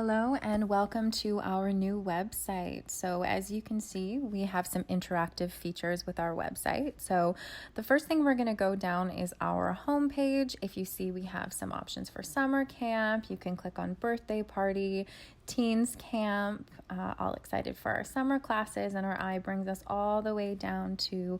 Hello and welcome to our new website. So as you can see, we have some interactive features with our website. So the first thing we're going to go down is our homepage. If you see, we have some options for summer camp. You can click on birthday party, teens camp, all excited for our summer classes, and our eye brings us all the way down to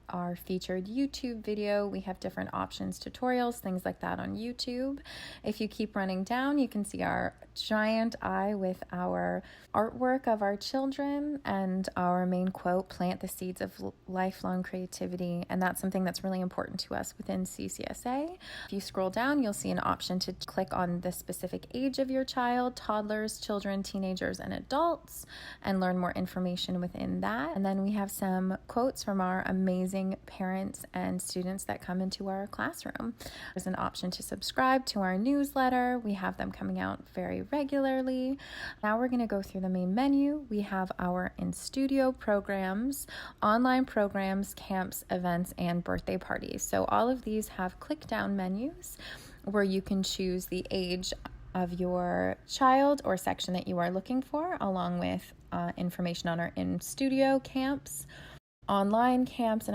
our featured YouTube video. We have different options, tutorials, things like that on YouTube. If you keep running down, you can see our giant eye with our artwork of our children and our main quote, plant the seeds of lifelong creativity. And that's something that's really important to us within CCSA. If you scroll down, you'll see an option to click on the specific age of your child, toddlers, children, teenagers, and adults, and learn more information within that. And then we have some quotes from our amazing parents and students that come into our classroom. There's an option to subscribe to our newsletter. We have them coming out very regularly. Now we're going to go through the main menu. We have our in-studio programs, online programs, camps, events, and birthday parties. So all of these have click-down menus where you can choose the age of your child or section that you are looking for, along with information on our in-studio camps, online camps,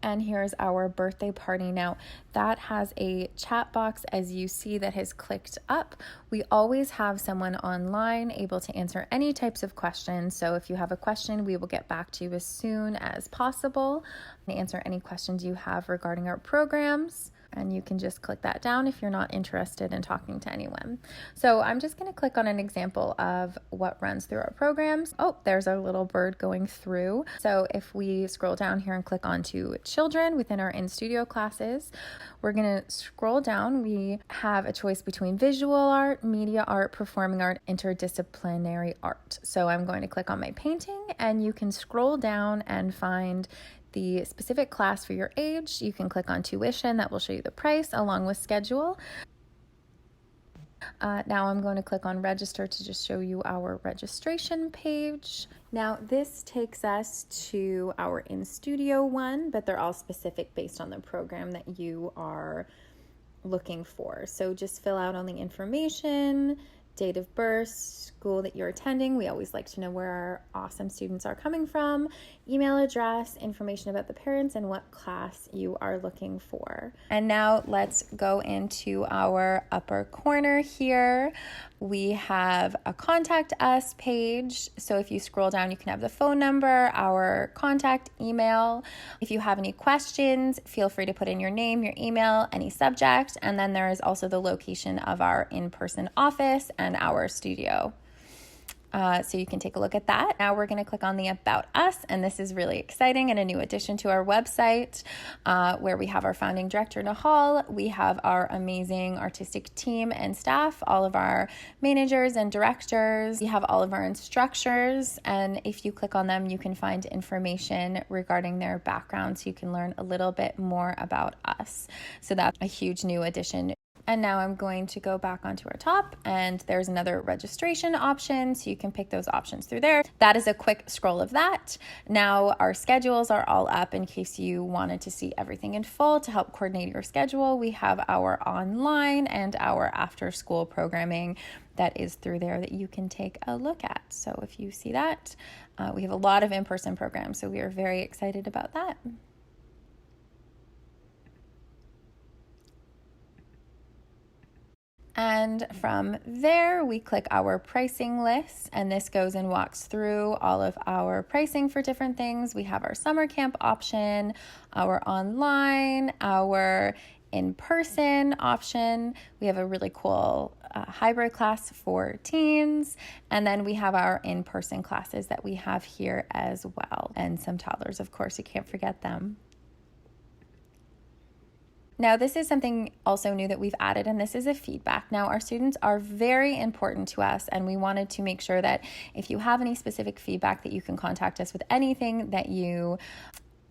and here's our birthday party. Now that has a chat box, as you see, that has clicked up. We always have someone online able to answer any types of questions. So if you have a question, we will get back to you as soon as possible and answer any questions you have regarding our programs. And you can just click that down if you're not interested in talking to anyone. So I'm just going to click on an example of what runs through our programs. Oh, there's our little bird going through. So if we scroll down here and click onto children within our in-studio classes, we're going to scroll down. We have a choice between visual art, media art, performing art, interdisciplinary art. So I'm going to click on my painting, and you can scroll down and find the specific class for your age. You can click on tuition, that will show you the price along with schedule. Now I'm going to click on register to just show you our registration page. Now this takes us to our in-studio one, but they're all specific based on the program that you are looking for. So just fill out only information, date of birth, school that you're attending. We always like to know where our awesome students are coming from, email address, information about the parents, and what class you are looking for. And now let's go into our upper corner here. We have a contact us page. So if you scroll down, you can have the phone number, our contact email. If you have any questions, feel free to put in your name, your email, any subject. And then there is also the location of our in-person office and our studio. So you can take a look at that. Now we're going to click on the About Us, and this is really exciting and a new addition to our website where we have our founding director, Nahal. We have our amazing artistic team and staff, all of our managers and directors. We have all of our instructors, and if you click on them, you can find information regarding their background so you can learn a little bit more about us. So that's a huge new addition. And now I'm going to go back onto our top, and there's another registration option, so you can pick those options through there. That is a quick scroll of that. Now our schedules are all up in case you wanted to see everything in full. To help coordinate your schedule, we have our online and our after school programming that is through there that you can take a look at. So if you see that, we have a lot of in-person programs, so we are very excited about that. And from there, we click our pricing list, and this goes and walks through all of our pricing for different things. We have our summer camp option, our online, our in-person option. We have a really cool hybrid class for teens, and then we have our in-person classes that we have here as well, and some toddlers, of course, you can't forget them. Now, this is something also new that we've added, and this is a feedback. Now, our students are very important to us, and we wanted to make sure that if you have any specific feedback, that you can contact us with anything that you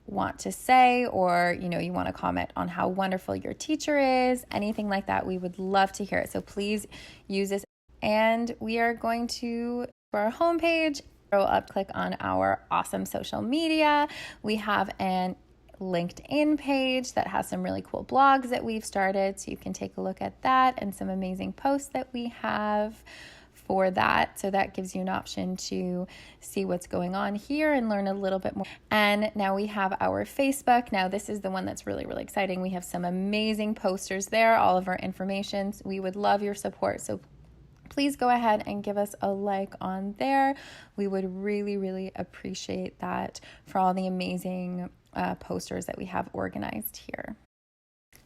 want to say, or you want to comment on how wonderful your teacher is, anything like that. We would love to hear it. So please use this. And we are going to our homepage, scroll up, click on our awesome social media. We have an LinkedIn page that has some really cool blogs that we've started, so you can take a look at that and some amazing posts that we have. for that. So that gives you an option to see what's going on here and learn a little bit more. And now we have our Facebook. Now this is the one that's really, really exciting. We have some amazing posters there, all of our information. We would love your support. So please go ahead and give us a like on there. We would really, really appreciate that for all the amazing posters that we have organized here.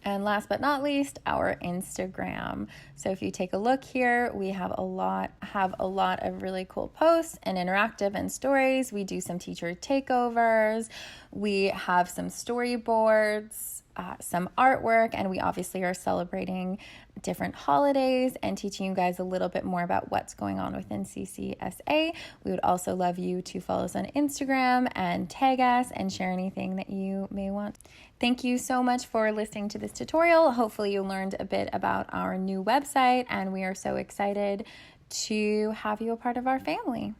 And last but not least, our Instagram. So if you take a look here, we have a lot of really cool posts and interactive and stories. We do some teacher takeovers. We have some storyboards, some artwork, and we obviously are celebrating different holidays and teaching you guys a little bit more about what's going on within CCSA. We would also love you to follow us on Instagram and tag us and share anything that you may want. Thank you so much for listening to this tutorial. Hopefully you learned a bit about our new website, and we are so excited to have you a part of our family.